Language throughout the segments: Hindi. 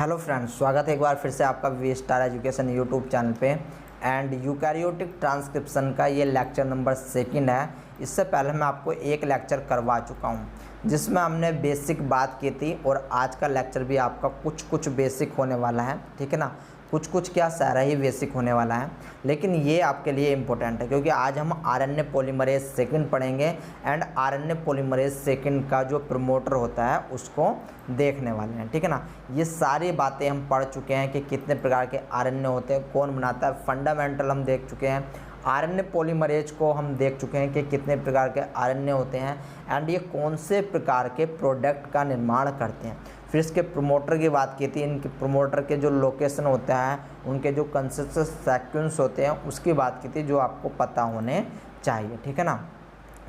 हेलो फ्रेंड्स, स्वागत है एक बार फिर से आपका V Star Education YouTube channel पे। एंड यूकैरियोटिक ट्रांसक्रिप्शन का ये लेक्चर नंबर 2 है। इससे पहले मैं आपको एक लेक्चर करवा चुका हूँ जिसमें हमने बेसिक बात की थी, और आज का लेक्चर भी आपका कुछ बेसिक होने वाला है। ठीक है ना, कुछ क्या सारा ही बेसिक होने वाला है, लेकिन ये आपके लिए इम्पोर्टेंट है क्योंकि आज हम आरएनए पॉलीमरेज सेकंड पढ़ेंगे। एंड आरएनए पॉलीमरेज सेकंड का जो प्रमोटर होता है उसको देखने वाले हैं। ठीक है ना, ये सारी बातें हम पढ़ चुके हैं कि कितने प्रकार के आरएनए होते हैं, कौन बनाता है, फंडामेंटल हम देख चुके हैं। आरएनए पॉलीमरेज को हम देख चुके हैं कि कितने प्रकार के आरएनए होते हैं एंड ये कौन से प्रकार के प्रोडक्ट का निर्माण करते हैं। फिर इसके प्रमोटर की बात की थी, इनके प्रमोटर के जो लोकेशन होता है, उनके जो कंसिस्टेंट सीक्वेंस होते हैं उसकी बात की थी, जो आपको पता होने चाहिए। ठीक है ना,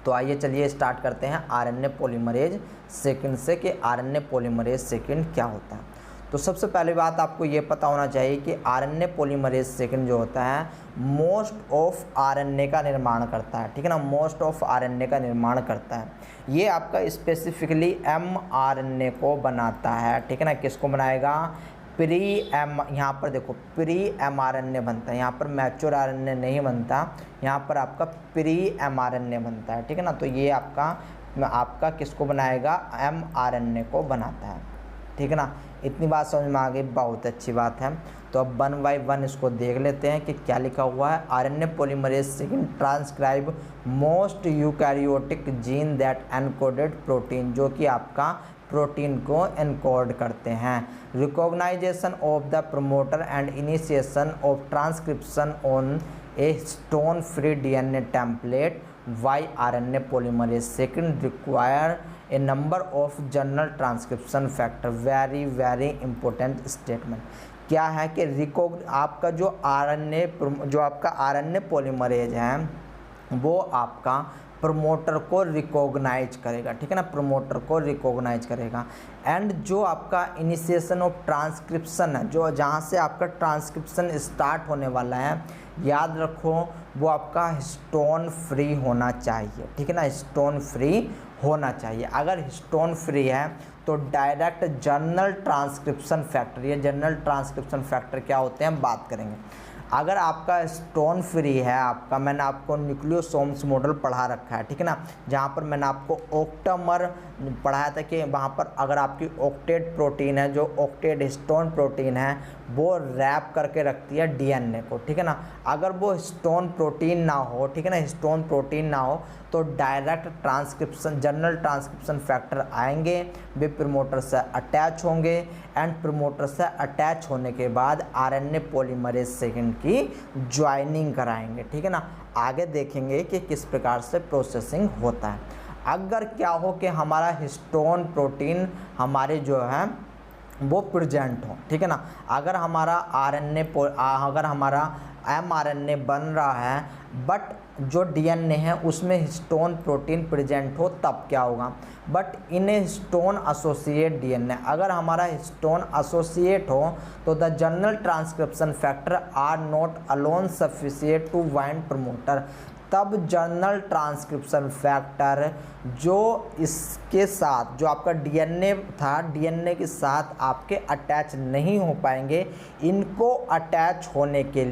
तो आइए चलिए स्टार्ट करते हैं आरएनए पॉलीमरेज सेकंड से कि आरएनए पॉलीमरेज सेकंड क्या होता है। तो सबसे पहली बात आपको ये पता होना चाहिए कि आरएनए पॉलीमरेज सेकंड जो होता है मोस्ट ऑफ आरएनए का निर्माण करता है। ठीक है ना, मोस्ट ऑफ आरएनए का निर्माण करता है। ये आपका स्पेसिफिकली एमआरएनए को बनाता है। ठीक है ना, किसको बनाएगा? प्री एम, यहाँ पर देखो प्री एमआरएनए बनता है, यहाँ पर मैच्योर आरएनए नहीं बनता, यहाँ पर आपका प्री एमआरएनए बनता है। ठीक है ना, तो ये आपका किसको बनाएगा? एमआरएनए को बनाता है। ठीक है ना, इतनी बात समझ में आ गई, बहुत अच्छी बात है। तो अब 1 बाय 1 इसको देख लेते हैं कि क्या लिखा हुआ है। RNA polymerase second transcribe most eukaryotic gene that encoded protein, जो कि आपका प्रोटीन को एनकोड करते हैं। Recognisation of the promoter and initiation of transcription on a histone free DNA template by RNA polymerase second require a number of general transcription factor. Very important statement क्या है कि आपका जो आरएनए पॉलीमरेज है वो आपका प्रमोटर को रिकॉग्नाइज करेगा। ठीक है ना, प्रमोटर को रिकॉग्नाइज करेगा। एंड जो आपका इनिशिएशन ऑफ ट्रांसक्रिप्शन है, जो जहाँ से आपका ट्रांसक्रिप्शन स्टार्ट होने वाला है, याद रखो वो आपका हिस्टोन फ्री होना चाहिए। ठीक है ना, हिस्टोन फ्री होना चाहिए। अगर हिस्टोन फ्री है तो डायरेक्ट जर्नल ट्रांसक्रिप्शन फैक्टर, ये जर्नल ट्रांसक्रिप्शन फैक्टर क्या होते हैं बात करेंगे। अगर आपका हिस्टोन फ्री है, मैंने आपको न्यूक्लियोसोम्स मॉडल पढ़ा रखा है। ठीक है ना, जहाँ पर मैंने आपको ऑक्टामर पढ़ाया था कि वहाँ पर अगर आपकी ऑक्टेट प्रोटीन है, जो ऑक्टेट हिस्टोन प्रोटीन है, वो रैप करके रखती है डीएनए को। ठीक है ना, अगर वो हिस्टोन प्रोटीन ना हो, ठीक है ना, हिस्टोन प्रोटीन ना हो तो direct transcription general transcription factor आएंगे, वे प्रमोटर से अटैच होंगे एंड प्रमोटर से अटैच होने के बाद आरएनए पॉलीमरेज सेकंड की ज्वाइनिंग कराएंगे। ठीक है ना, आगे देखेंगे कि किस प्रकार से प्रोसेसिंग होता है। अगर क्या हो कि हमारा हिस्टोन प्रोटीन हमारे जो है वो प्रेजेंट हो, ठीक है ना, अगर हमारा अगर हमारा एमआरएनए बन रहा है बट जो डीएनए है उसमें हिस्टोन प्रोटीन प्रेजेंट हो, तब क्या होगा? But in histone associate DNA, अगर हमारा हिस्टोन एसोसिएट हो तो the general transcription factor are not alone sufficient to bind promoter. तब जर्नल ट्रांसक्रिप्शन फैक्टर जो इसके साथ, जो आपका डीएनए था, डीएनए के साथ आपके अटैच नहीं हो पाएंगे। इनको अटैच होने के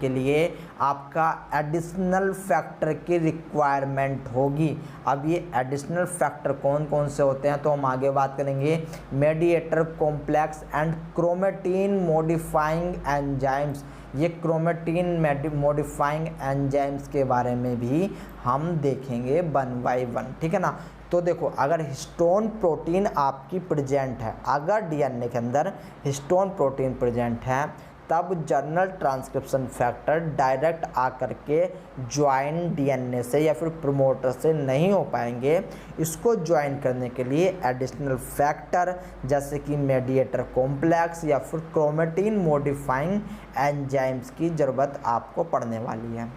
लिए आपका एडिशनल फैक्टर की रिक्वायरमेंट होगी। अब ये एडिशनल फैक्टर कौन कौन से होते हैं तो हम आगे बात करेंगे। Mediator complex and chromatin modifying enzymes, ये क्रोमेटिन मॉडिफाइंग एंजाइम्स के बारे में भी हम देखेंगे 1 बाय 1। ठीक है ना, तो देखो अगर हिस्टोन प्रोटीन आपकी प्रेजेंट है, अगर डीएनए के अंदर हिस्टोन प्रोटीन प्रेजेंट है, तब जर्नल ट्रांसक्रिप्शन फैक्टर डायरेक्ट आकर के ज्वाइन डीएनए से या फिर प्रमोटर से नहीं हो पाएंगे। इसको ज्वाइन करने के लिए एडिशनल फैक्टर जैसे कि मेडिएटर कॉम्प्लेक्स या फिर क्रोमेटिन मॉडिफाइंग एंजाइम्स की ज़रूरत आपको पड़ने वाली है।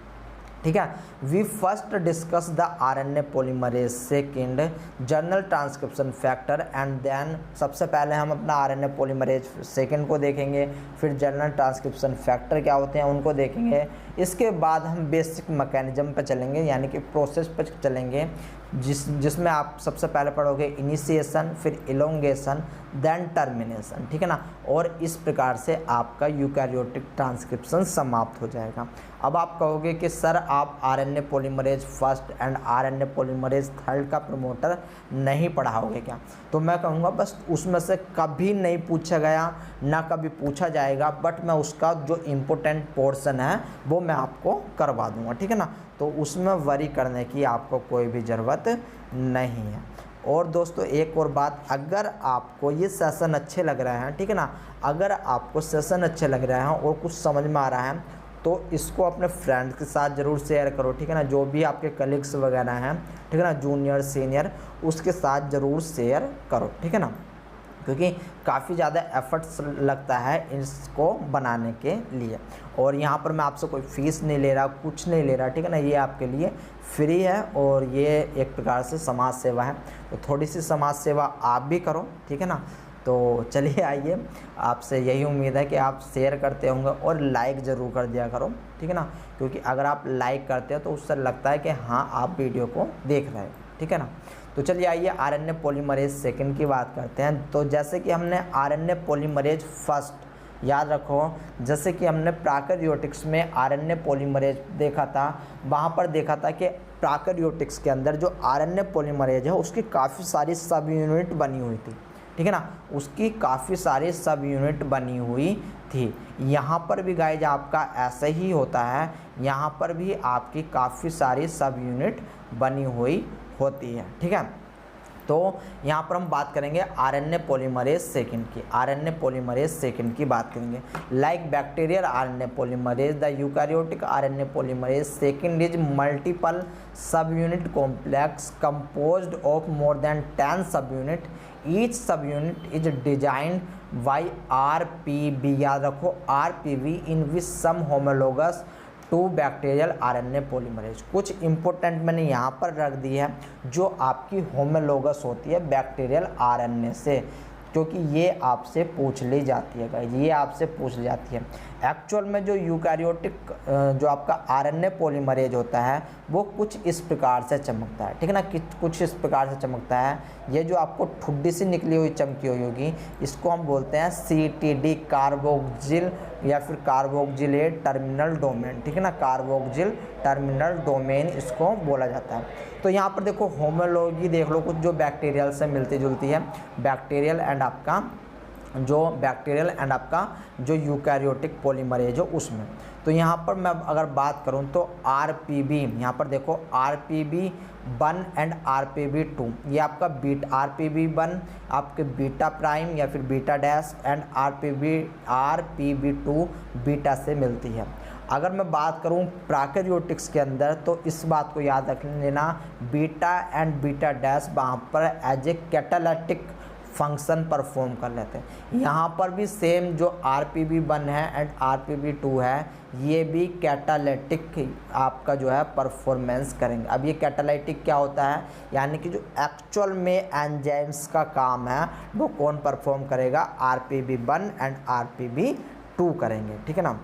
ठीक है, we first discuss the RNA polymerase second general transcription factor and then, सबसे पहले हम अपना आरएनए पॉलीमरेज सेकंड को देखेंगे, फिर जर्नल ट्रांसक्रिप्शन फैक्टर क्या होते हैं उनको देखेंगे। इसके बाद हम बेसिक मैकेनिज्म पर चलेंगे, यानी कि प्रोसेस पर चलेंगे जिसमें आप सबसे पहले पढ़ोगे इनिशिएशन, फिर इलोंगेशन, देन टर्मिनेशन, ठीक है ना। और इस प्रकार से आपका यूकैरियोटिक ट्रांसक्रिप्शन समाप्त हो जाएगा। अब आप कहोगे कि सर आप RNA polymerase first and RNA polymerase third का प्रमोटर नहीं पढ़ाओगे क्या? तो मैं कहूँगा बस उसमें से कभी नहीं पूछा गया, ना कभी पूछा जाएगा, बट मैं उसका जो इम्पोर्टेंट पोर्शन है वो मैं आपको करवा दूँगा, ठीक है ना। तो उसमें वरी करने की आपको कोई भी ज़रूरत नहीं है। और दोस्तों एक और बात, अगर आपको ये सेशन अच्छे लग रहे हैं, ठीक है ना, अगर आपको सेशन अच्छे लग रहे हैं और कुछ समझ में आ रहा है तो इसको अपने फ्रेंड्स के साथ ज़रूर शेयर करो, ठीक है ना। जो भी आपके कलीग्स वगैरह हैं, ठीक है ना, जूनियर सीनियर, उसके साथ ज़रूर शेयर करो, ठीक है ना, क्योंकि काफ़ी ज़्यादा एफर्ट्स लगता है इसको बनाने के लिए। और यहाँ पर मैं आपसे कोई फ़ीस नहीं ले रहा, कुछ नहीं ले रहा, ठीक है ना, ये आपके लिए फ्री है और ये एक प्रकार से समाज सेवा है। तो थोड़ी सी समाज सेवा आप भी करो, ठीक है ना। तो चलिए आइए, आपसे यही उम्मीद है कि आप शेयर करते होंगे और लाइक ज़रूर कर दिया करो, ठीक है ना, क्योंकि अगर आप लाइक करते हो तो उससे लगता है कि हाँ आप वीडियो को देख रहे हैं, ठीक है ना। तो चलिए आइए आरएनए पॉलीमरेज सेकंड की बात करते हैं। तो जैसे कि हमने आरएनए पॉलीमरेज फर्स्ट याद रखो, जैसे कि हमने प्रोकैरियोटिक्स में आरएनए पॉलीमरेज देखा था, वहाँ पर देखा था कि प्रोकैरियोटिक्स के अंदर जो आरएनए पॉलीमरेज है उसकी काफ़ी सारी सब यूनिट बनी हुई थी, ठीक है ना, उसकी काफ़ी सारी सब यूनिट बनी हुई थी। यहाँ पर भी गाइज आपका ऐसा ही होता है, यहाँ पर भी आपकी काफ़ी सारी सब यूनिट बनी हुई होती है, ठीक है। तो यहाँ पर हम बात करेंगे आरएनए पॉलीमरेज सेकंड की, आरएनए पॉलीमरेज सेकंड की बात करेंगे। Like bacterial RNA polymerase, the eukaryotic RNA polymerase second is multiple subunit complex composed of more than 10 subunit. Each subunit is designed by RPB, याद रखो RPB, in which some homologous to bacterial RNA polymerase. कुछ इंपॉर्टेंट मैंने यहाँ पर रख दी है जो आपकी होमोलोगस होती है बैक्टीरियल आरएनए से, क्योंकि ये आपसे पूछ ली जाती है गाइस, ये आपसे पूछ ली जाती है। एक्चुअल में जो यूकैरियोटिक जो आपका आरएनए पॉलीमरेज होता है वो कुछ इस प्रकार से चमकता है, ठीक है ना, कुछ इस प्रकार से चमकता है। ये जो आपको ठुड्डी से निकली हुई चमकी हुई होगी इसको हम बोलते हैं CTD, कार्बोक्सिल या फिर कार्बोक्सिलेट टर्मिनल डोमेन, ठीक है ना, कार्बोक्सिल टर्मिनल डोमेन इसको बोला जाता है। तो यहाँ पर देखो होमोलॉजी देख लो, कुछ जो बैक्टीरियल से मिलती जुलती है, बैक्टीरियल एंड आपका जो यूकैरियोटिक पॉलीमरेज हो उसमें। तो यहाँ पर मैं अगर बात करूँ तो RPB, यहाँ पर देखो RPB1 एंड RPB2, ये आपका RPB1 आपके बीटा प्राइम या फिर beta dash and RPB2 beta से मिलती है। अगर मैं बात करूं प्रोकैरियोटिक्स के अंदर तो इस बात को याद रख लेना, बीटा एंड बीटा डैश वहाँ पर as a catalytic function perform कर लेते हैं। यहाँ पर भी सेम जो RPB1 है एंड RPB2 है ये भी कैटालिटिक आपका जो है परफॉर्मेंस करेंगे। अब ये कैटालिटिक क्या होता है, यानी कि जो एक्चुअल में एंजाइम्स का काम है वो कौन परफॉर्म करेगा, RPB1 एंड RPB2 करेंगे, ठीक है ना।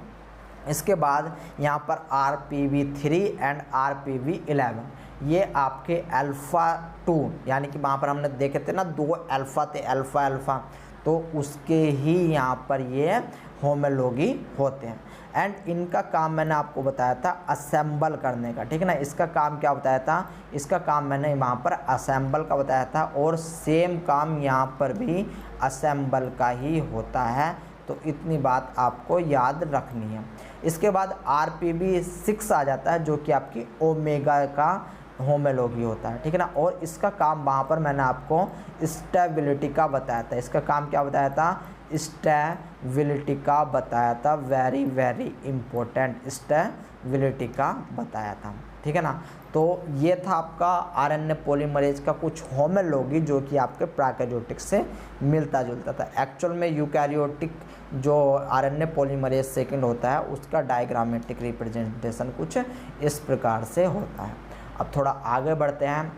इसके बाद यहाँ पर RPB3 एंड RPB11, ये आपके अल्फ़ा 2, यानी कि वहाँ पर हमने देखे थे ना 2 अल्फ़ा थे, अल्फ़ा, तो उसके ही यहाँ पर ये होमोलॉगी होते हैं। एंड इनका काम मैंने आपको बताया था असेंबल करने का, ठीक है ना। इसका काम क्या बताया था, इसका काम मैंने वहाँ पर असेंबल का बताया था और सेम काम यहाँ पर भी असेंबल का ही होता है। तो इतनी बात आपको याद रखनी है। इसके बाद RPB6 आ जाता है जो कि आपकी ओमेगा का होमोलॉगी होता है, ठीक है ना। और इसका काम वहाँ पर मैंने आपको स्टेबिलिटी का बताया था। इसका काम क्या बताया था, स्टेबिलिटी का बताया था, वेरी वेरी इम्पोर्टेंट, स्टेबिलिटी का बताया था, ठीक है ना। तो ये था आपका आरएनए पॉलीमरेज का कुछ होमोलॉगी जो कि आपके प्रोकैरियोटिक से मिलता जुलता था। एक्चुअल में यूकैरियोटिक जो आरएनए पॉलीमरेज सेकंड होता है उसका डायग्रामेटिक रिप्रेजेंटेशन कुछ इस प्रकार से होता है। अब थोड़ा आगे बढ़ते हैं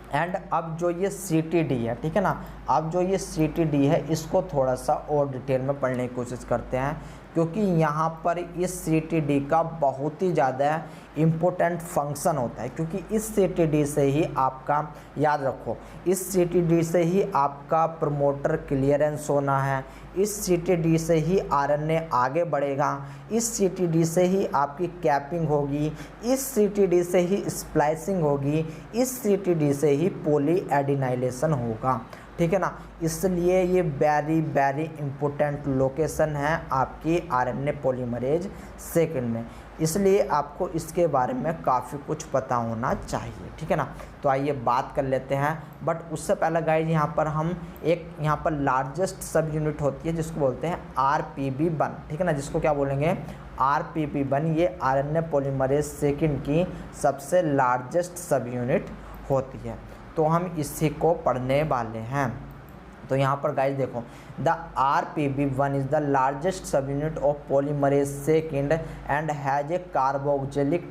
एंड अब जो ये CTD है, ठीक है ना, अब जो ये CTD है इसको थोड़ा सा और डिटेल में पढ़ने की कोशिश करते हैं क्योंकि यहाँ पर इस CTD का बहुत ही ज़्यादा इम्पोर्टेंट फंक्शन होता है, क्योंकि इस CTD से ही आपका, याद रखो, इस CTD से ही आपका प्रमोटर क्लियरेंस होना है, इस CTD से ही RNA आगे बढ़ेगा, इस CTD से ही आपकी कैपिंग होगी, इस CTD से ही स्प्लाइसिंग होगी, इस CTD से ही पॉली एडिनाइलेशन होगा, ठीक है ना। इसलिए ये वेरी वेरी इंपॉर्टेंट लोकेशन है आपकी RNA पॉलीमरेज सेकेंड में, इसलिए आपको इसके बारे में काफ़ी कुछ पता होना चाहिए, ठीक है ना। तो आइए बात कर लेते हैं, बट उससे पहले गाइज यहाँ पर हम एक, यहाँ पर लार्जेस्ट सब यूनिट होती है जिसको बोलते हैं RPB1, ठीक है ना, जिसको क्या बोलेंगे RPB1। ये RNA पॉलीमरेज सेकेंड की सबसे लार्जेस्ट सब यूनिट होती है, तो हम इसी को पढ़ने वाले हैं। तो यहाँ पर गाइस देखो, the RPB1 is the largest सब unit of polymerase second and has a carboxylic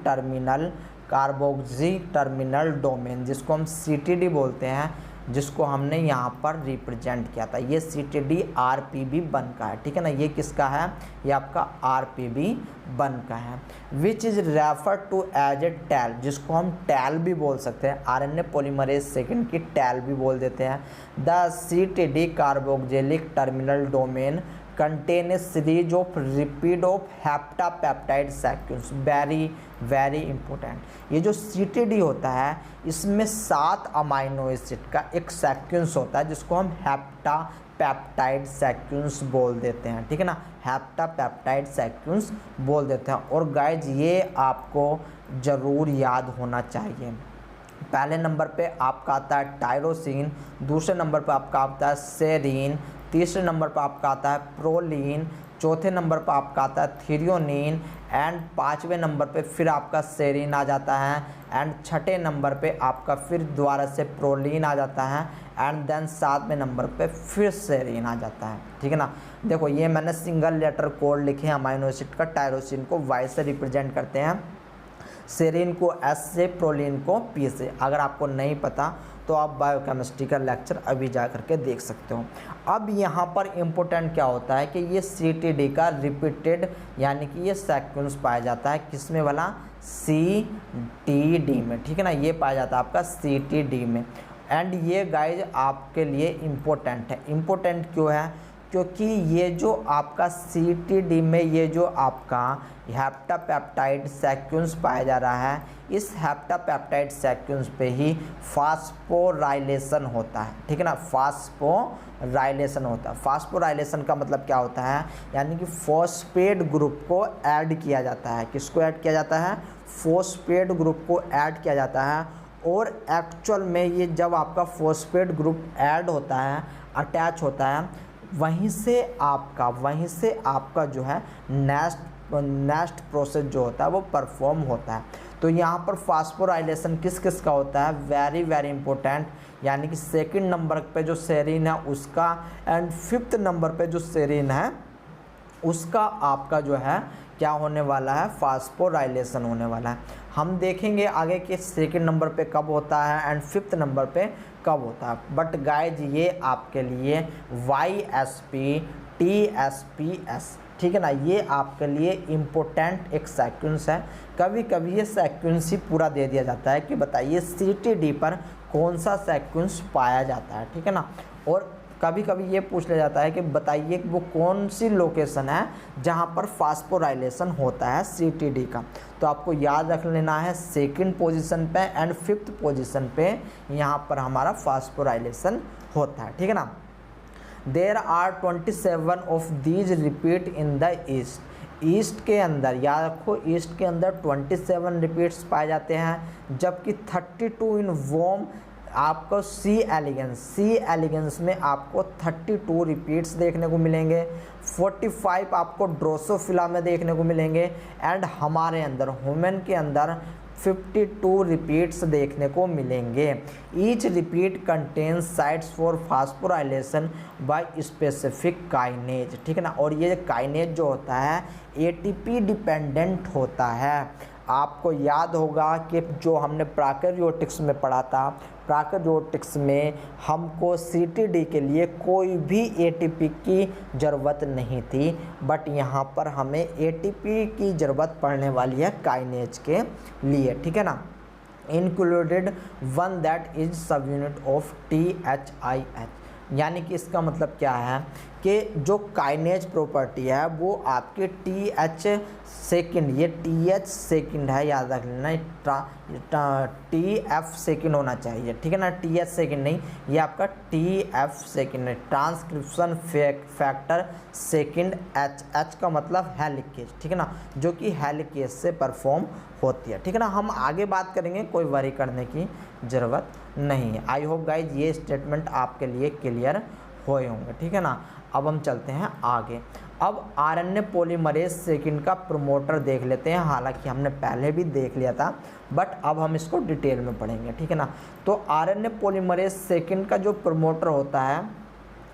terminal domain, जिसको हम CTD बोलते हैं, जिसको हमने यहाँ पर रिप्रेजेंट किया था। ये CTD RPB1 का है, ठीक है ना। ये किसका है, ये आपका RPB1 का है। Which is refer to as a tail, जिसको हम टैल भी बोल सकते हैं, RNA पॉलीमरेज सेकेंड की टैल भी बोल देते हैं। The CTD carboxylic terminal domain contain a series of repeat of heptapeptide sequence, very very important. ये जो CTD होता है इसमें 7 अमाइनो एसिड का एक सीक्वेंस होता है, जिसको हम हेप्टापेप्टाइड सीक्वेंस बोल देते हैं, ठीक है ना, हेप्टापेप्टाइड सीक्वेंस बोल देते हैं। और गाइज ये आपको ज़रूर याद होना चाहिए। पहले नंबर पे आपका आता है टायरोसिन, दूसरे नंबर पे आपका आता है सेरीन, तीसरे नंबर पर आपका आता है प्रोलीन, चौथे नंबर पर आपका आता है थ्रियोनिन, एंड पाँचवें नंबर पे फिर आपका सेरीन आ जाता है, एंड छठे नंबर पे आपका फिर दोबारा से प्रोलीन आ जाता है, एंड देन 7वें नंबर पे फिर सेरीन आ जाता है, ठीक है ना। देखो ये मैंने सिंगल लेटर कोड लिखे हैं अमाइनो एसिड का। टायरोसिन को Y से रिप्रेजेंट करते हैं, सेरीन को S से, प्रोलीन को P से। अगर आपको नहीं पता तो आप बायोकेमिस्ट्री का लेक्चर अभी जा करके देख सकते हो। अब यहाँ पर इम्पोर्टेंट क्या होता है कि ये CTD का रिपीटेड, यानी कि ये सीक्वेंस पाया जाता है किसमें वाला, CTD में, ठीक है ना। ये पाया जाता है आपका CTD में। एंड ये गाइज आपके लिए इम्पोर्टेंट है। इम्पोर्टेंट क्यों है, क्योंकि ये जो आपका CTD में ये जो आपका हेप्टापेप्टाइड सीक्वेंस पाया जा रहा है, इस हेप्टापेप्टाइड सीक्वेंस पे ही फास्फोराइलेशन होता है, ठीक है ना। फास्फोराइलेशन होता है। फास्फोराइलेशन का मतलब क्या होता है, यानी कि फॉस्फेट ग्रुप को ऐड किया जाता है। किसको ऐड किया जाता है, फॉस्फेट ग्रुप को ऐड किया जाता है। और एक्चुअल में ये जब आपका फॉस्फेट ग्रुप ऐड होता है, अटैच होता है, वहीं से आपका जो है नेक्स्ट प्रोसेस जो होता है वो परफॉर्म होता है। तो यहाँ पर फास्फोराइलेशन किस किस का होता है, वेरी वेरी इंपॉर्टेंट, यानी कि सेकंड नंबर पे जो सेरीन है उसका, एंड 5th नंबर पे जो सेरीन है उसका आपका जो है क्या होने वाला है, फास्फोराइलेशन होने वाला है। हम देखेंगे आगे कि सेकंड नंबर पे कब होता है एंड 5th नंबर पे कब होता है। बट गाइज ये आपके लिए YSP TSPS, ठीक है ना, ये आपके लिए इम्पोर्टेंट एक सीक्वेंस है। कभी कभी ये सीक्वेंस ही पूरा दे दिया जाता है कि बताइए CTD पर कौन सा सीक्वेंस पाया जाता है, ठीक है ना। और कभी कभी ये पूछ लिया जाता है कि बताइए वो कौन सी लोकेशन है जहाँ पर फास्फोराइलेशन होता है CTD का। तो आपको याद रख लेना है सेकंड पोजीशन पे एंड 5th पोजीशन पे यहाँ पर हमारा फास्फोराइलेशन होता है, ठीक है ना। There are 27 of these repeat in the yeast के अंदर, याद रखो ईस्ट के अंदर 27 रिपीट्स पाए जाते हैं, जबकि 32 इन वोम आपको C एलिगेंस में आपको 32 रिपीट्स देखने को मिलेंगे, 45 आपको ड्रोसोफिला में देखने को मिलेंगे, एंड हमारे अंदर ह्यूमन के अंदर 52 रिपीट्स देखने को मिलेंगे। Each repeat contains sites for phosphorylation by specific kinase, ठीक है ना। और ये काइनेज जो होता है ATP डिपेंडेंट होता है। आपको याद होगा कि जो हमने प्रोकैरियोटिक्स में पढ़ा था, प्रोकैरियोटिक्स में हमको CTD के लिए कोई भी ATP की ज़रूरत नहीं थी, बट यहाँ पर हमें ATP की ज़रूरत पड़ने वाली है काइनेज के लिए, ठीक है ना। इंक्लूडेड वन दैट इज सब यूनिट ऑफ THIH, यानी कि इसका मतलब क्या है कि जो काइनेज प्रॉपर्टी है वो आपके TH सेकंड, ये TH सेकंड है, याद रख लेना, TF सेकंड होना चाहिए, ठीक है ना, TH सेकंड नहीं, ये आपका TF सेकंड है, ट्रांसक्रिप्शन फैक्टर सेकंड H का मतलब हेलिकेज, ठीक है ना, जो कि हेलिकेज से परफॉर्म होती है, ठीक है ना। हम आगे बात करेंगे, कोई वरी करने की ज़रूरत नहीं है। आई होप गाइज ये स्टेटमेंट आपके लिए क्लियर हुए होंगे, ठीक है ना। अब हम चलते हैं आगे। अब RNA पॉलीमरेज सेकंड का प्रमोटर देख लेते हैं, हालांकि हमने पहले भी देख लिया था, बट अब हम इसको डिटेल में पढ़ेंगे, ठीक है ना। तो RNA पॉलीमरेज सेकंड का जो प्रमोटर होता है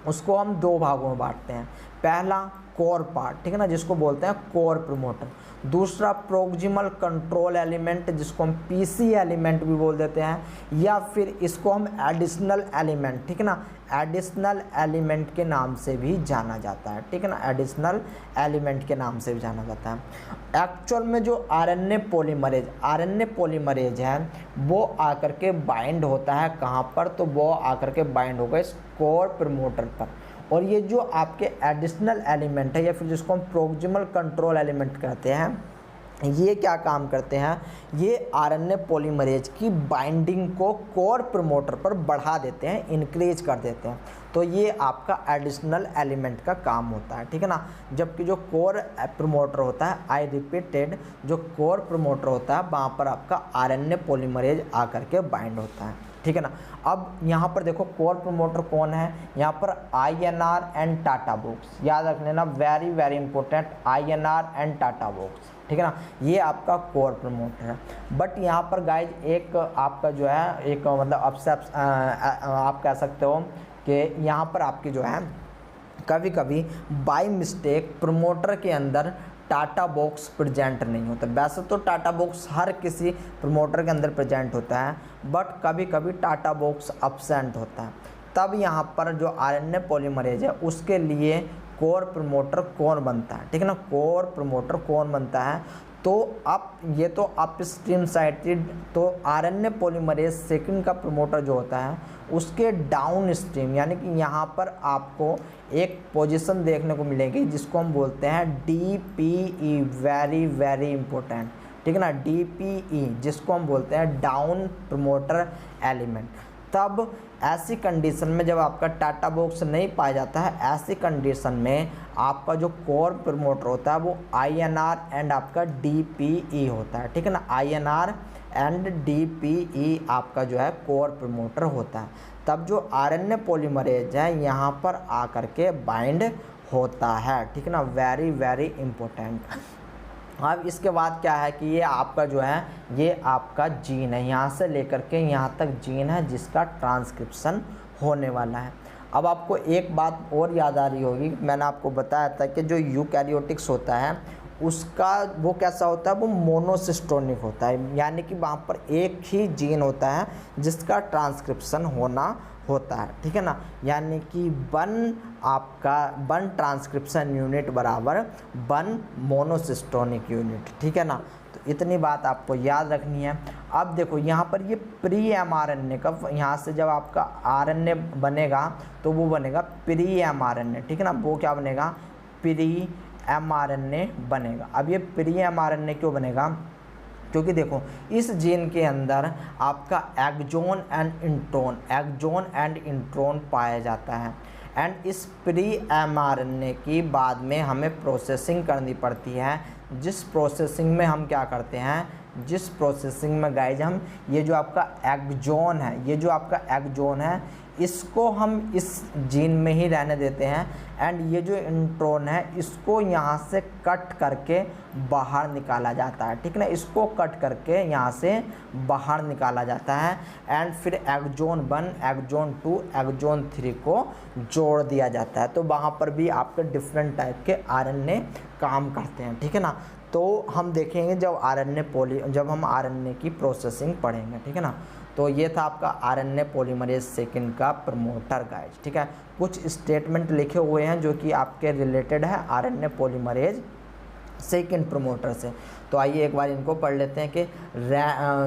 उसको हम दो भागों में बांटते हैं। पहला कोर पार्ट, ठीक है ना, जिसको बोलते हैं कोर प्रमोटर। दूसरा प्रोक्सिमल कंट्रोल एलिमेंट, जिसको हम PC एलिमेंट भी बोल देते हैं, या फिर इसको हम एडिशनल एलिमेंट, ठीक है ना, एडिशनल एलिमेंट के नाम से भी जाना जाता है, ठीक है ना, एडिशनल एलिमेंट के नाम से भी जाना जाता है। एक्चुअल में जो RNA पॉलीमरेज है वो आकर के बाइंड होता है कहाँ पर, तो वो आकर के बाइंड होगा इस कोर प्रमोटर पर। और ये जो आपके एडिशनल एलिमेंट है, या फिर जिसको हम प्रोक्सिमल कंट्रोल एलिमेंट कहते हैं, ये क्या काम करते हैं, ये RNA पॉलीमरेज की बाइंडिंग को कोर प्रमोटर पर बढ़ा देते हैं, इंक्रीज कर देते हैं। तो ये आपका एडिशनल एलिमेंट का काम होता है, ठीक है ना। जबकि जो कोर प्रमोटर होता है, आई रिपीटेड, जो कोर प्रमोटर होता है वहाँ पर आपका RNA पॉलीमरेज आकर के बाइंड होता है, ठीक है ना। अब यहाँ पर देखो कोर प्रमोटर कौन है, यहाँ पर INR एंड टाटा बॉक्स, याद रख लेना, very very important, INR and TATA box, ठीक है ना, ये आपका कोर प्रमोटर है। बट यहाँ पर गाइज एक आपका जो है एक मतलब आप कह सकते हो कि यहाँ पर आपकी जो है कभी कभी बाय मिस्टेक प्रमोटर के अंदर टाटा बॉक्स प्रेजेंट नहीं होता। वैसे तो टाटा बॉक्स हर किसी प्रमोटर के अंदर प्रेजेंट होता है, बट कभी कभी टाटा बॉक्स अब्सेंट होता है। तब यहाँ पर जो RNA पॉलीमरेज है उसके लिए कोर प्रमोटर कौन बनता है, ठीक है ना, कोर प्रमोटर कौन बनता है, तो अब ये तो अपस्ट्रीम साइटेड, तो RNA पॉलीमरेज सेकंड का प्रमोटर जो होता है उसके डाउन स्ट्रीम, यानी कि यहाँ पर आपको एक पोजीशन देखने को मिलेगी जिसको हम बोलते हैं DPE, वेरी वेरी इंपॉर्टेंट, ठीक है ना, DPE, जिसको हम बोलते हैं डाउन प्रमोटर एलिमेंट। तब ऐसी कंडीशन में जब आपका टाटा बॉक्स नहीं पाया जाता है, ऐसी कंडीशन में आपका जो कोर प्रमोटर होता है वो INR एंड आपका DPE होता है, ठीक है ना, INR एंड DPE आपका जो है कोर प्रमोटर होता है। तब जो RNA पॉलीमरेज है यहाँ पर आकर के बाइंड होता है, ठीक है ना, वेरी वेरी इंपॉर्टेंट। अब इसके बाद क्या है कि ये आपका जो है ये आपका जीन है, यहाँ से लेकर के यहाँ तक जीन है जिसका ट्रांसक्रिप्शन होने वाला है। अब आपको एक बात और याद आ रही होगी, मैंने आपको बताया था कि जो यूकैरियोटिक्स होता है उसका वो कैसा होता है, वो मोनोसिस्टोनिक होता है, यानी कि वहाँ पर एक ही जीन होता है जिसका ट्रांसक्रिप्शन होना होता है, ठीक है ना, यानी कि वन ट्रांसक्रिप्शन यूनिट बराबर 1 मोनोसिस्टोनिक यूनिट, ठीक है ना। तो इतनी बात आपको याद रखनी है। अब देखो यहाँ पर ये प्री mRNA का, यहाँ से जब आपका RNA बनेगा तो वो बनेगा प्री mRNA, ठीक है ना, वो क्या बनेगा, प्री mRNA बनेगा। अब ये प्री mRNA क्यों बनेगा, क्योंकि देखो इस जीन के अंदर आपका एक्सोन एंड इंट्रोन पाया जाता है, एंड इस प्री mRNA की बाद में हमें प्रोसेसिंग करनी पड़ती है, जिस प्रोसेसिंग में हम क्या करते हैं, जिस प्रोसेसिंग में गाइज हम ये जो आपका एक्सोन है, ये जो आपका एक्सोन है इसको हम इस जीन में ही रहने देते हैं, एंड ये जो इंट्रोन है इसको यहाँ से कट करके बाहर निकाला जाता है, ठीक है ना, इसको कट करके यहाँ से बाहर निकाला जाता है, एंड फिर एक्सोन 1, एक्सोन 2, एक्सोन 3 को जोड़ दिया जाता है। तो वहाँ पर भी आपके डिफरेंट टाइप के RNA काम करते हैं, ठीक है ना। तो हम देखेंगे जब हम आरएनए की प्रोसेसिंग पढ़ेंगे, ठीक है ना। तो ये था आपका आरएनए पॉलीमरेज सेकंड का प्रमोटर गाइज, ठीक है। कुछ स्टेटमेंट लिखे हुए हैं जो कि आपके रिलेटेड है आरएनए पॉलीमरेज सेकंड प्रमोटर से। तो आइए एक बार इनको पढ़ लेते हैं कि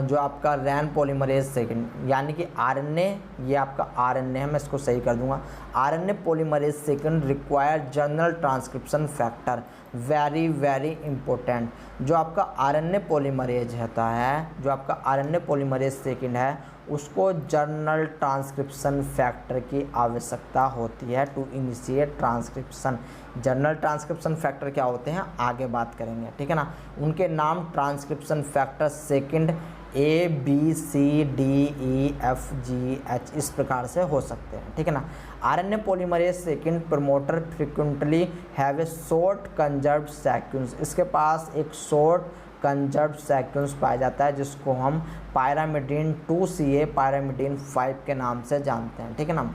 जो आपका रैन पॉलीमरेज सेकंड यानी कि आरएनए, ये आपका आरएनए है, मैं इसको सही कर दूंगा। RNA polymerase second require journal transcription factor, very very important. जो आपका आरएनए पॉलीमरेज होता है, जो आपका आरएनए पॉलीमरेज सेकंड है, उसको जर्नल ट्रांसक्रिप्शन फैक्टर की आवश्यकता होती है to initiate transcription. General transcription factor क्या होते हैं आगे बात करेंगे, ठीक है ना। उनके नाम ट्रांसक्रिप्शन फैक्टर सेकंड ABCDEFGH इस प्रकार से हो सकते हैं, ठीक है ना। RNA polymerase second promoter frequently have a short conserved sequence, इसके पास एक शॉर्ट कंजर्व्ड सीक्वेंस पाया जाता है जिसको हम पायरामिडीन 2CA पायरामिडीन 5 के नाम से जानते हैं, ठीक है ना।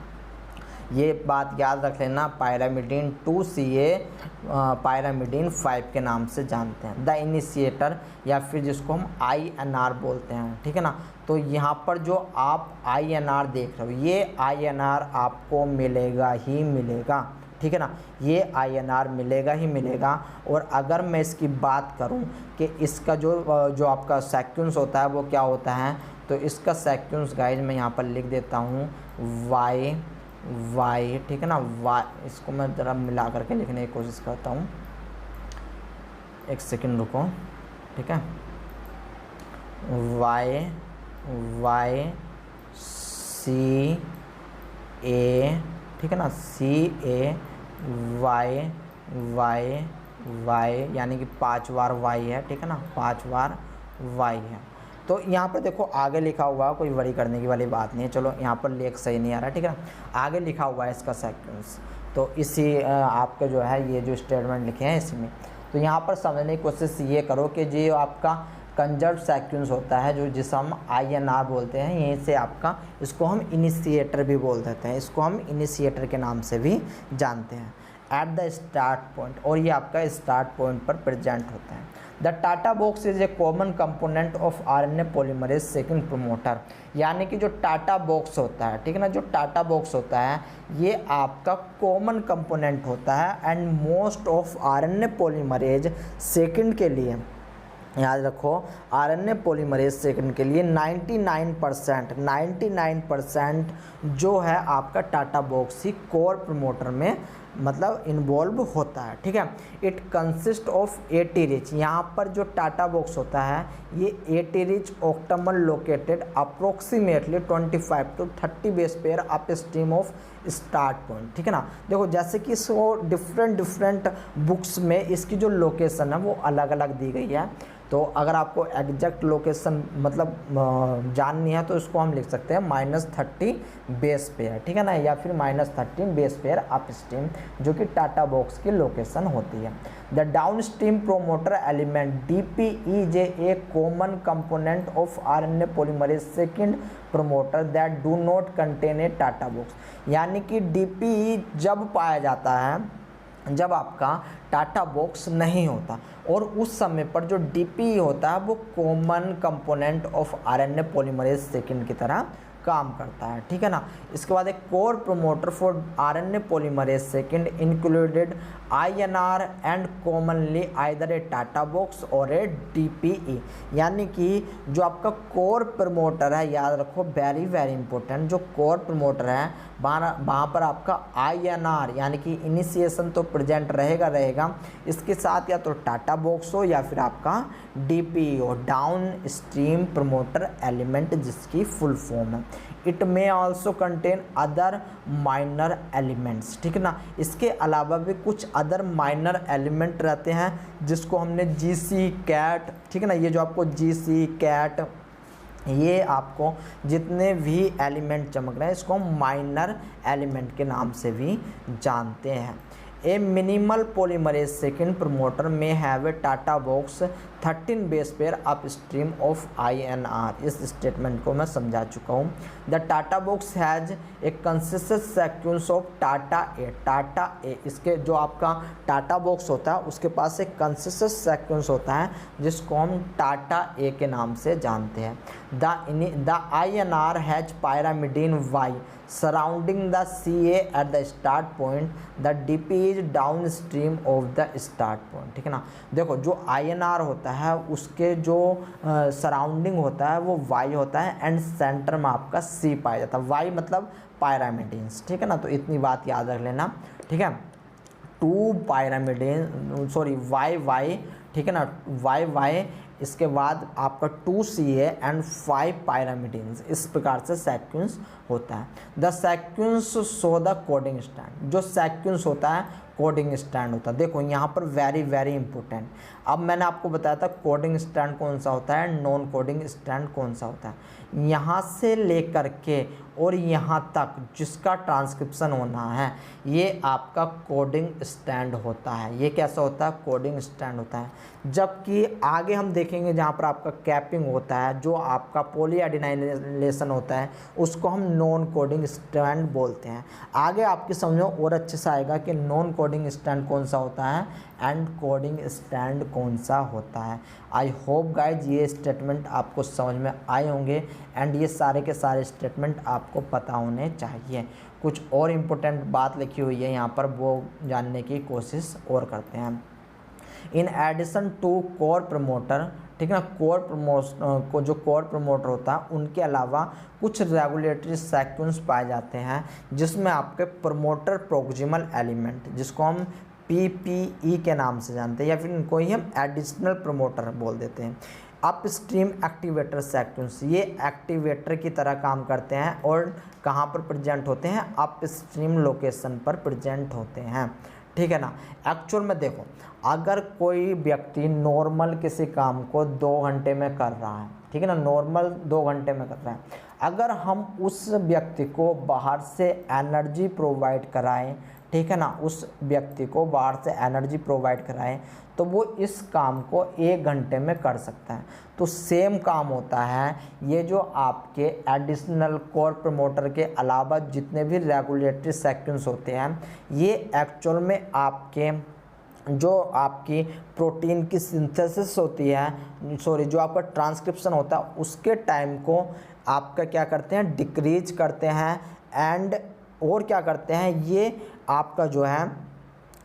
ये बात याद रख लेना, पायरामिडीन 2CA पायरामिडीन 5 के नाम से जानते हैं। द इनिशिएटर या फिर जिसको हम INR बोलते हैं, ठीक है ना। तो यहाँ पर जो आप INR देख रहे हो, ये INR आपको मिलेगा ही मिलेगा, ठीक है ना। ये INR मिलेगा ही मिलेगा। और अगर मैं इसकी बात करूं कि इसका जो आपका सीक्वेंस होता है वो क्या होता है, तो इसका सीक्वेंस गाइज मैं यहाँ पर लिख देता हूँ वाई, ठीक है ना। वाई, इसको मैं ज़रा मिला करके लिखने की कोशिश करता हूँ, एक सेकंड रुको, ठीक है। YC A, ठीक है ना, CA यानी कि 5 बार Y है, ठीक है ना, 5 बार Y है। तो यहाँ पर देखो आगे लिखा हुआ है, कोई वरी करने की वाली बात नहीं है। चलो यहाँ पर लेख सही नहीं आ रहा, ठीक है ना। आगे लिखा हुआ है इसका सीक्वेंस, तो इसी आपका जो है ये जो स्टेटमेंट लिखे हैं इसमें। तो यहाँ पर समझने की कोशिश ये करो कि जो आपका कंजर्व सीक्वेंस होता है, जो जिसे हम INR बोलते हैं, यहीं से आपका इसको हम इनिशिएटर भी बोल देते हैं, इसको हम इनिशिएटर के नाम से भी जानते हैं। एट द स्टार्ट पॉइंट, और ये आपका स्टार्ट पॉइंट पर प्रेजेंट होता है। The TATA box is a common component of RNA polymerase second promoter, यानी कि जो टाटा बॉक्स होता है, ठीक है ना, जो टाटा बॉक्स होता है ये आपका कॉमन कंपोनेंट होता है and most of RNA polymerase second के लिए, याद रखो, आरएनए पॉलीमरेज सेकंड के लिए 99% जो है आपका टाटा बॉक्स ही कोर प्रमोटर में मतलब इन्वॉल्व होता है, ठीक है। इट कंसिस्ट ऑफ 80 रिच, यहाँ पर जो टाटा बॉक्स होता है ये 80 rich octamer located approximately 25 to 30 base pair upstream of start point, ठीक है ना। देखो जैसे कि इसको डिफरेंट बुक्स में इसकी जो लोकेशन है वो अलग अलग दी गई है, तो अगर आपको एग्जैक्ट लोकेशन मतलब जाननी है तो इसको हम लिख सकते हैं -30 बेस पेयर, ठीक है ना, या फिर -13 बेस पेयर अप स्ट्रीम, जो कि टाटा बॉक्स की लोकेशन होती है। The down stream promoter element DPE J A common component of RNA polymerase second promoter that do not contain a TATA box, यानी कि DPE जब पाया जाता है जब आपका टाटा बॉक्स नहीं होता, और उस समय पर जो DPE होता है वो common component of RNA polymerase second की तरह काम करता है, ठीक है ना। इसके बाद एक core promoter for RNA polymerase second included INR and commonly either A TATA box और ए DPE, यानी कि जो आपका कोर प्रमोटर है, याद रखो वेरी वेरी इंपॉर्टेंट, जो कोर प्रमोटर है वहाँ पर आपका INR यानी कि इनिशिएशन तो प्रेजेंट रहेगा, इसके साथ या तो टाटा बॉक्स हो या फिर आपका DPE हो, डाउन स्ट्रीम प्रमोटर एलिमेंट जिसकी फुल फॉर्म है। It may also contain other minor elements, ठीक है ना। इसके अलावा भी कुछ अदर माइनर एलिमेंट रहते हैं जिसको हमने GC कैट, ठीक है ना, ये जो आपको GC कैट, ये आपको जितने भी एलिमेंट चमक रहे हैं इसको हम माइनर एलिमेंट के नाम से भी जानते हैं। A minimal polymerase second promoter में have a TATA box 13 base pair upstream of INR। इस स्टेटमेंट को मैं समझा चुका हूँ। The TATA box has a consistent sequence of TATA A इसके जो आपका टाटा बॉक्स होता है उसके पास एक कंसिस्टेंट सीक्वेंस होता है जिसको हम टाटा ए के नाम से जानते हैं। The INR has pyrimidine Y surrounding the CA at the start point, the DP is downstream of the start point। ठीक है ना। देखो जो INR होता है उसके जो सराउंडिंग होता है वो Y होता है एंड सेंटर में आपका C पाया जाता है। Y मतलब पायरामिडीन्स। ठीक है ना। तो इतनी बात याद रख लेना। ठीक है। 2 पायरामिडीन सॉरी YY। ठीक है ना। YY इसके बाद आपका 2CA एंड 5 पायरामिडीन्स। इस प्रकार से सीक्वेंस होता है। The sequence show the coding stand. जो सीक्वेंस होता है कोडिंग स्टैंड होता है। देखो यहाँ पर वेरी इंपॉर्टेंट। अब मैंने आपको बताया था कोडिंग स्टैंड कौन सा होता है, नॉन कोडिंग स्टैंड कौन सा होता है। यहाँ से लेकर के और यहाँ तक जिसका ट्रांसक्रिप्शन होना है ये आपका कोडिंग स्टैंड होता है। ये कैसा होता है, कोडिंग स्टैंड होता है। जबकि आगे हम देखेंगे जहाँ पर आपका कैपिंग होता है, जो आपका पॉलीएडिनाइलेशन होता है उसको हम नॉन कोडिंग स्टैंड बोलते हैं। आगे आपकी समझ में और अच्छे से आएगा कि नॉन कोडिंग स्टैंड कौन सा होता है एंड कोडिंग स्टैंड कौन सा होता है। आई होप गाइज ये स्टेटमेंट आपको समझ में आए होंगे एंड ये सारे के सारे स्टेटमेंट आपको पता होने चाहिए। कुछ और इम्पोर्टेंट बात लिखी हुई है यहाँ पर, वो जानने की कोशिश और करते हैं। In addition to core promoter, ठीक है ना, कोर को जो कोर प्रमोटर होता है उनके अलावा कुछ रेगुलेटरी सीक्वेंस पाए जाते हैं जिसमें आपके प्रमोटर प्रोक्सिमल एलिमेंट जिसको हम PPE के नाम से जानते हैं या फिर इनको ही हम एडिशनल प्रमोटर बोल देते हैं। अप स्ट्रीम एक्टिवेटर सीक्वेंस, ये एक्टिवेटर की तरह काम करते हैं और कहाँ पर प्रेजेंट होते हैं, अप स्ट्रीम लोकेशन पर प्रेजेंट होते हैं। ठीक है ना। एक्चुअल में देखो अगर कोई व्यक्ति नॉर्मल किसी काम को 2 घंटे में कर रहा है, ठीक है ना, नॉर्मल 2 घंटे में कर रहा है, अगर हम उस व्यक्ति को बाहर से एनर्जी प्रोवाइड कराएं, ठीक है ना, उस व्यक्ति को बाहर से एनर्जी प्रोवाइड कराएं तो वो इस काम को 1 घंटे में कर सकता है। तो सेम काम होता है ये जो आपके एडिशनल कोर प्रमोटर के अलावा जितने भी रेगुलेटरी सीक्वेंस होते हैं ये एक्चुअल में आपके जो आपकी प्रोटीन की सिंथेसिस होती है, सॉरी जो आपका ट्रांसक्रिप्शन होता है उसके टाइम को आपका क्या करते हैं, डिक्रीज करते हैं एंड और क्या करते हैं, ये आपका जो है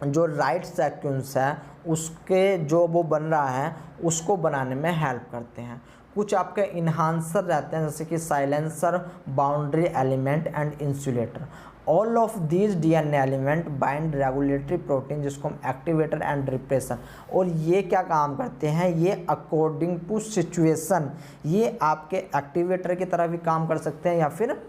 जो राइट सीक्वेंस है उसके जो वो बन रहा है उसको बनाने में हेल्प करते हैं। कुछ आपके इन्हांसर रहते हैं जैसे कि silencer, boundary element and insulator. All of these DNA element bind regulatory protein जिसको हम एक्टिवेटर एंड रिप्रेसर, और ये क्या काम करते हैं, ये अकॉर्डिंग टू सिचुएशन ये आपके एक्टिवेटर की तरह भी काम कर सकते हैं या फिर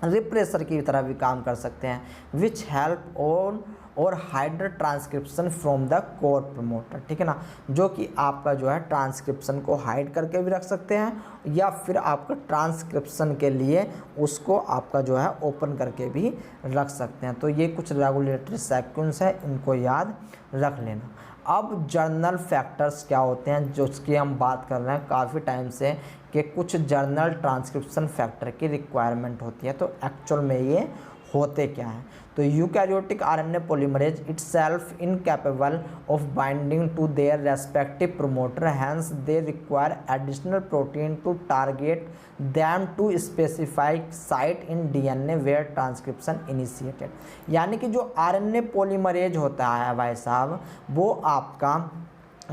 रिप्रेसर की तरह भी काम कर सकते हैं। विच हेल्प ऑन और hide transcription from the core promoter, ठीक है ना, जो कि आपका जो है ट्रांसक्रिप्शन को हाइड करके भी रख सकते हैं या फिर आपका ट्रांसक्रिप्शन के लिए उसको आपका जो है ओपन करके भी रख सकते हैं। तो ये कुछ रेगुलेटरी सीक्वेंस है, इनको याद रख लेना। अब जर्नल फैक्टर्स क्या होते हैं जो उसकी हम बात कर रहे हैं काफ़ी टाइम से कि कुछ जर्नल ट्रांसक्रिप्शन फैक्टर की रिक्वायरमेंट होती है। तो एक्चुअल में ये होते क्या हैं, तो eukaryotic RNA polymerase itself incapable of binding to their respective promoter, hence they require additional protein to target them to specified site in DNA where transcription initiated. यानी कि जो RNA पॉलीमरेज होता है भाई साहब वो आपका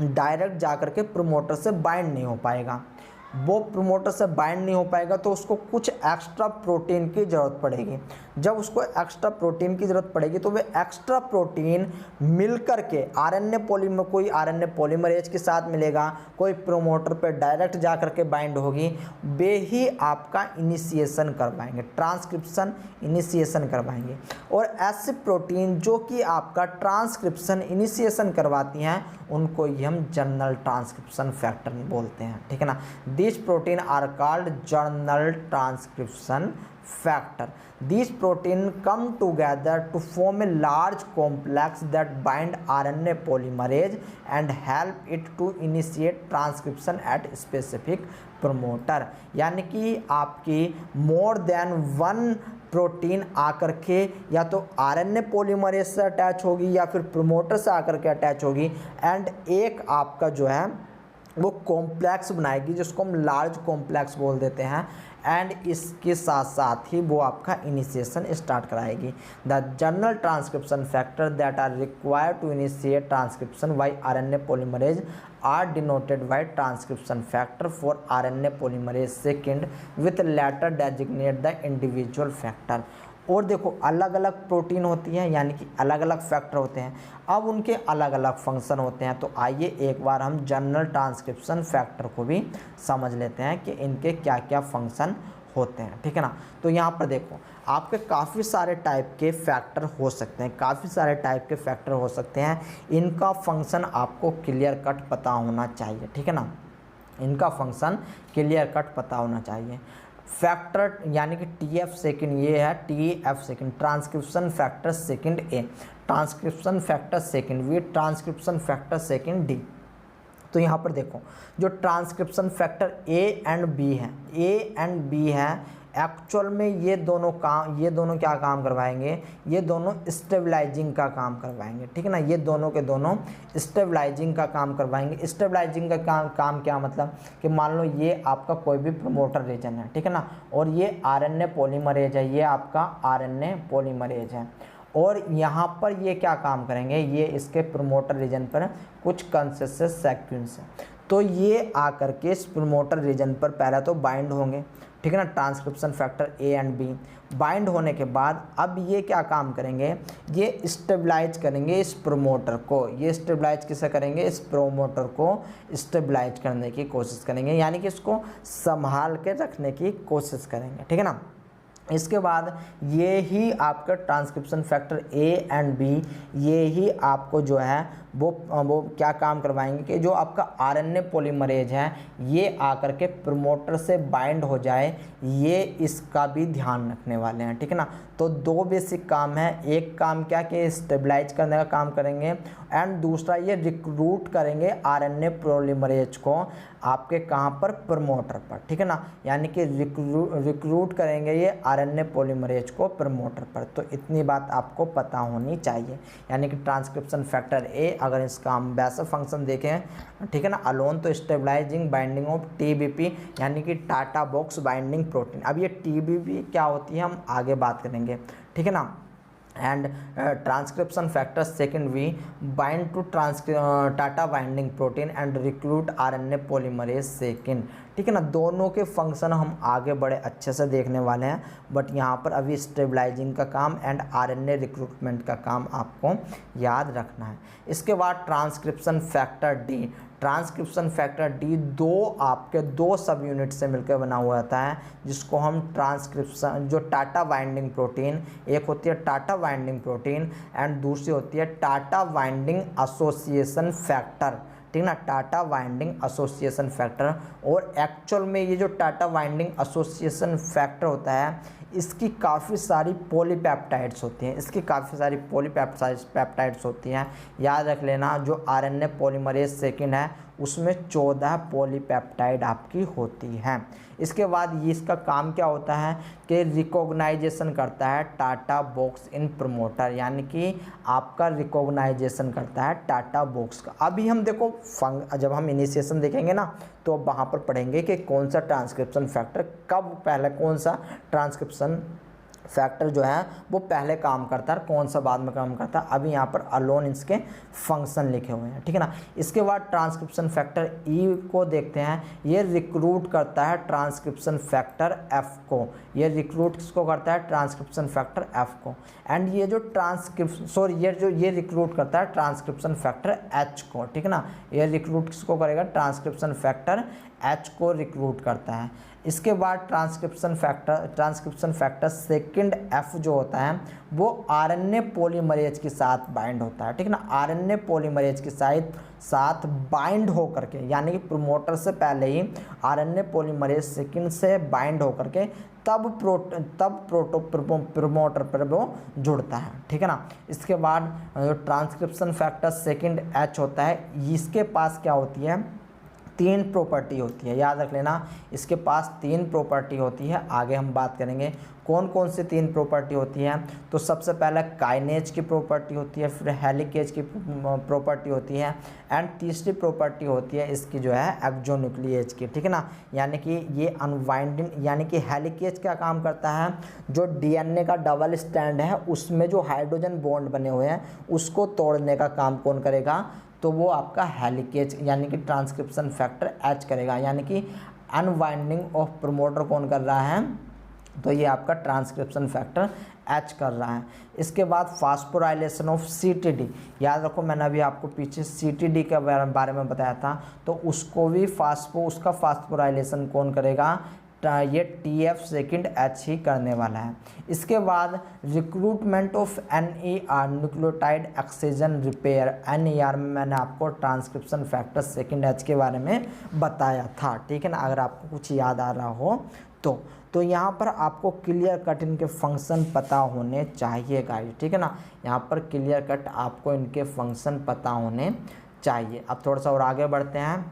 डायरेक्ट जाकर के प्रमोटर से बाइंड नहीं हो पाएगा, वो प्रमोटर से बाइंड नहीं हो पाएगा तो उसको कुछ एक्स्ट्रा प्रोटीन की ज़रूरत पड़ेगी। जब उसको एक्स्ट्रा प्रोटीन की ज़रूरत पड़ेगी तो वे एक्स्ट्रा प्रोटीन मिल कर के कोई RNA पॉलीमरेज के साथ मिलेगा, कोई प्रमोटर पे डायरेक्ट जा कर के बाइंड होगी, वे ही आपका इनिशिएशन करवाएंगे, ट्रांसक्रिप्शन इनिशिएशन करवाएंगे। और ऐसे प्रोटीन जो कि आपका ट्रांसक्रिप्शन इनिशिएशन करवाती हैं उनको ही हम जर्नल ट्रांसक्रिप्शन फैक्टर बोलते हैं, ठीक है ना। This protein are called general transcription factor. These proteins come together to form a large complex that bind RNA polymerase and help it to initiate transcription at specific promoter. यानी कि आपकी मोर देन वन प्रोटीन आकर के या तो आरएनए पॉलीमरेज से अटैच होगी या फिर प्रमोटर से आकर के अटैच होगी एंड एक आपका जो है वो कॉम्प्लेक्स बनाएगी जिसको हम लार्ज कॉम्प्लेक्स बोल देते हैं एंड इसके साथ साथ ही वो आपका इनिशिएशन स्टार्ट कराएगी। The general transcription factor that are required to initiate transcription by RNA polymerase are denoted by transcription factor for RNA polymerase second with letter designate the individual factor. और देखो अलग अलग प्रोटीन होती हैं यानी कि अलग अलग फैक्टर होते हैं, अब उनके अलग अलग फंक्शन होते हैं। तो आइए एक बार हम जनरल ट्रांसक्रिप्शन फैक्टर को भी समझ लेते हैं कि इनके क्या क्या फंक्शन होते हैं, ठीक है ना। तो यहाँ पर देखो आपके काफ़ी सारे टाइप के फैक्टर हो सकते हैं, काफ़ी सारे टाइप के फैक्टर हो सकते हैं। इनका फंक्शन आपको क्लियर कट पता होना चाहिए, ठीक है ना। इनका फंक्शन क्लियर कट पता होना चाहिए। फैक्टर यानी कि TF सेकेंड, ये है TF second transcription factor second A, transcription factor second B, transcription factor second D। तो यहाँ पर देखो जो transcription factor A and B है, A एंड B है, एक्चुअल में ये दोनों क्या काम करवाएंगे, ये दोनों स्टेबलाइजिंग का काम करवाएंगे, ठीक है ना। ये दोनों के दोनों स्टेबलाइजिंग का काम करवाएंगे। स्टेबलाइजिंग का काम क्या मतलब कि मान लो ये आपका कोई भी प्रमोटर रीजन है, ठीक है ना, और ये आरएनए पॉलीमरेज है, ये आपका आरएनए पॉलीमरेज है, और यहाँ पर ये क्या काम करेंगे, ये इसके प्रमोटर रीजन पर कुछ कंसेसिव सीक्वेंस है, तो ये आकर के इस प्रमोटर रीजन पर पहले तो बाइंड होंगे, ठीक है ना, transcription factor A and B। Bind होने के बाद अब ये क्या काम करेंगे, ये स्टेबलाइज करेंगे इस प्रमोटर को। ये स्टेबलाइज किसे करेंगे, इस प्रमोटर को स्टेबलाइज करने की कोशिश करेंगे, यानी कि इसको संभाल के रखने की कोशिश करेंगे, ठीक है ना। इसके बाद ये ही आपका transcription factor A and B, ये ही आपको जो है वो क्या काम करवाएंगे कि जो आपका आरएनए पॉलीमरेज है ये आकर के प्रमोटर से बाइंड हो जाए, ये इसका भी ध्यान रखने वाले हैं, ठीक है ना। तो दो बेसिक काम है, एक काम क्या कि स्टेबलाइज करने का काम करेंगे एंड दूसरा ये रिक्रूट करेंगे आरएनए पॉलीमरेज को आपके कहाँ पर, प्रमोटर पर, ठीक है ना, यानी कि रिक्रूट करेंगे ये आरएनए पॉलीमरेज को प्रमोटर पर। तो इतनी बात आपको पता होनी चाहिए, यानी कि ट्रांसक्रिप्शन फैक्टर A अगर इसका हम वैसा फंक्शन देखें, ठीक है ना, अलोन तो स्टेबलाइजिंग बाइंडिंग ऑफ TBP यानी कि टाटा बॉक्स बाइंडिंग प्रोटीन। अब ये TBP क्या होती है हम आगे बात करेंगे, ठीक है ना। And transcription factor second V bind to TATA binding protein and recruit RNA polymerase second, ठीक है ना। दोनों के फंक्शन हम आगे बड़े अच्छे से देखने वाले हैं, बट यहाँ पर अभी स्टेबलाइजिंग का काम एंड आरएनए रिक्रूटमेंट का काम आपको याद रखना है। इसके बाद transcription factor D, transcription factor D दो सब यूनिट से मिलकर बना हुआ होता है, जिसको हम ट्रांसक्रिप्शन जो टाटा बाइंडिंग प्रोटीन, एक होती है टाटा बाइंडिंग प्रोटीन एंड दूसरी होती है टाटा बाइंडिंग एसोसिएशन फैक्टर, ठीक ना, टाटा बाइंडिंग एसोसिएशन फैक्टर। और एक्चुअल में ये जो टाटा बाइंडिंग एसोसिएशन फैक्टर होता है इसकी काफ़ी सारी पॉलीपेप्टाइड्स होती हैं, इसकी काफ़ी सारी पॉलीपेप्टाइड्स होती हैं, याद रख लेना। जो आरएनए पॉलीमरेज सेकेंड है उसमें 14 पॉलीपेप्टाइड आपकी होती हैं। इसके बाद ये इसका काम क्या होता है कि रिकॉग्नाइजेशन करता है टाटा बॉक्स इन प्रमोटर, यानी कि आपका रिकॉग्नाइजेशन करता है टाटा बॉक्स का। अभी हम देखो जब हम इनिशिएशन देखेंगे ना तो वहाँ पर पढ़ेंगे कि कौन सा ट्रांसक्रिप्शन फैक्टर कब पहले, कौन सा ट्रांसक्रिप्शन फैक्टर जो है वो पहले काम करता है, कौन सा बाद में काम करता है। अभी यहाँ पर अलोन इसके फंक्शन लिखे हुए हैं, ठीक है ना। इसके बाद ट्रांसक्रिप्शन फैक्टर E को देखते हैं, ये रिक्रूट करता है ट्रांसक्रिप्शन फैक्टर F को, ये रिक्रूट किसको करता है, ट्रांसक्रिप्शन फैक्टर F को। एंड ये जो ये रिक्रूट करता है ट्रांसक्रिप्शन फैक्टर H को, ठीक है ना, ये रिक्रूट किसको करेगा, ट्रांसक्रिप्शन फैक्टर H को रिक्रूट करता है। इसके बाद ट्रांसक्रिप्शन फैक्टर सेकंड F जो होता है वो RNA पॉलीमरेज के साथ बाइंड होता है, ठीक है ना। RNA पॉलीमरेज के साथ बाइंड होकर के, यानी कि प्रमोटर से पहले ही RNA पॉलीमरेज सेकंड से बाइंड होकर के तब प्रमोटर पर वो जुड़ता है, ठीक है ना। इसके बाद जो ट्रांसक्रिप्शन फैक्टर सेकंड H होता है, इसके पास क्या होती है, 3 प्रॉपर्टी होती है, याद रख लेना। इसके पास 3 प्रॉपर्टी होती है। आगे हम बात करेंगे कौन कौन से 3 प्रॉपर्टी होती हैं। तो सबसे पहले काइनेज की प्रॉपर्टी होती है, फिर हेलिकेज की प्रॉपर्टी होती है, एंड तीसरी प्रॉपर्टी होती है इसकी जो है एक्सोन्यूक्लिएज की, ठीक है ना। यानी कि ये अनवाइंडिंग, यानी कि हेलिकेज क्या काम करता है, जो डीएनए का डबल स्टैंड है उसमें जो हाइड्रोजन बॉन्ड बने हुए हैं उसको तोड़ने का काम कौन करेगा, तो वो आपका हेलिकेज यानी कि ट्रांसक्रिप्शन फैक्टर H करेगा। यानी कि अनवाइंडिंग ऑफ प्रमोटर कौन कर रहा है, तो ये आपका ट्रांसक्रिप्शन फैक्टर H कर रहा है। इसके बाद फास्फोराइलेशन ऑफ CTD, याद रखो मैंने अभी आपको पीछे CTD के बारे में बताया था, तो उसको भी उसका फास्फोराइलेशन कौन करेगा, ये TF सेकंड H ही करने वाला है। इसके बाद recruitment of NER nucleotide exchange repair, NER में मैंने आपको ट्रांसक्रिप्शन फैक्टर सेकंड H के बारे में बताया था, ठीक है ना, अगर आपको कुछ याद आ रहा हो तो यहाँ पर आपको क्लियर कट इनके फंक्शन पता होने चाहिए गाइस, ठीक है ना। यहाँ पर क्लियर कट आपको इनके फंक्शन पता होने चाहिए। अब थोड़ा सा और आगे बढ़ते हैं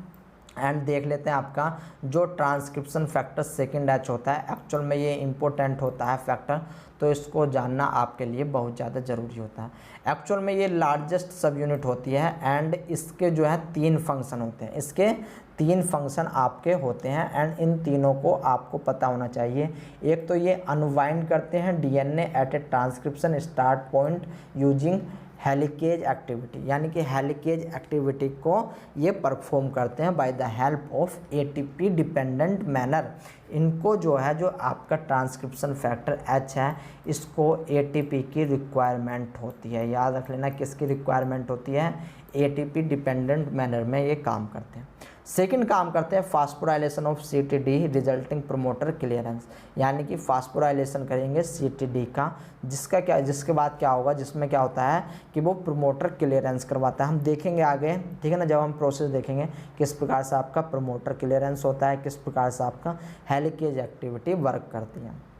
एंड देख लेते हैं आपका जो ट्रांसक्रिप्शन फैक्टर सेकंड H होता है, एक्चुअल में ये इम्पोर्टेंट होता है फैक्टर, तो इसको जानना आपके लिए बहुत ज़्यादा ज़रूरी होता है। एक्चुअल में ये लार्जेस्ट सब यूनिट होती है एंड इसके जो है 3 फंक्शन होते हैं, इसके 3 फंक्शन आपके होते हैं एंड इन तीनों को आपको पता होना चाहिए। एक तो ये अनवाइंड करते हैं DNA at A transcription start point using helicase activity, यानी कि हेलिकेज एक्टिविटी को ये परफॉर्म करते हैं by the help of ATP dependent manner. इनको जो है जो आपका ट्रांसक्रिप्शन फैक्टर H है, इसको ATP की रिक्वायरमेंट होती है, याद रख लेना किसकी रिक्वायरमेंट होती है, ATP डिपेंडेंट मैनर में ये काम करते हैं। सेकंड काम करते हैं phosphorylation of CTD resulting promoter clearance, यानी कि फास्फोराइलेशन करेंगे CTD का, जिसके बाद क्या होगा, जिसमें क्या होता है कि वो प्रमोटर क्लियरेंस करवाता है। हम देखेंगे आगे, ठीक है ना, जब हम प्रोसेस देखेंगे किस प्रकार से आपका प्रमोटर क्लियरेंस होता है, किस प्रकार से आपका हेलिकेज एक्टिविटी वर्क करती है।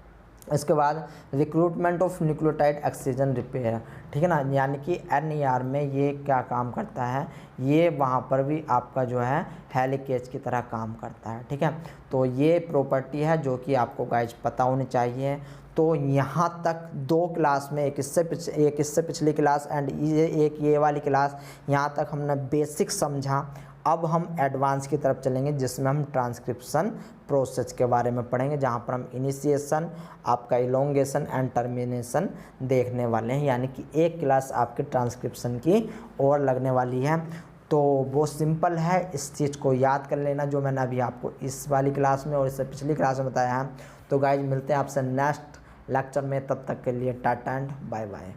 इसके बाद recruitment of nucleotide exchange repair, ठीक है ना, यानी कि NER में ये क्या काम करता है, ये वहाँ पर भी आपका जो है हेलिकेज की तरह काम करता है, ठीक है। तो ये प्रॉपर्टी है जो कि आपको गाइस पता होनी चाहिए। तो यहाँ तक 2 क्लास में, एक इससे पिछली क्लास एंड ये वाली क्लास, यहाँ तक हमने बेसिक समझा। अब हम एडवांस की तरफ चलेंगे जिसमें हम ट्रांसक्रिप्शन प्रोसेस के बारे में पढ़ेंगे, जहाँ पर हम इनिशिएशन, आपका इलोंगेशन एंड टर्मिनेशन देखने वाले हैं, यानी कि एक क्लास आपके ट्रांसक्रिप्शन की और लगने वाली है। तो वो सिंपल है, इस चीज़ को याद कर लेना जो मैंने अभी आपको इस वाली क्लास में और इससे पिछली क्लास में बताया है। तो गाइज मिलते हैं आपसे नेक्स्ट लेक्चर में, तब तक के लिए टाटा एंड बाय बाय।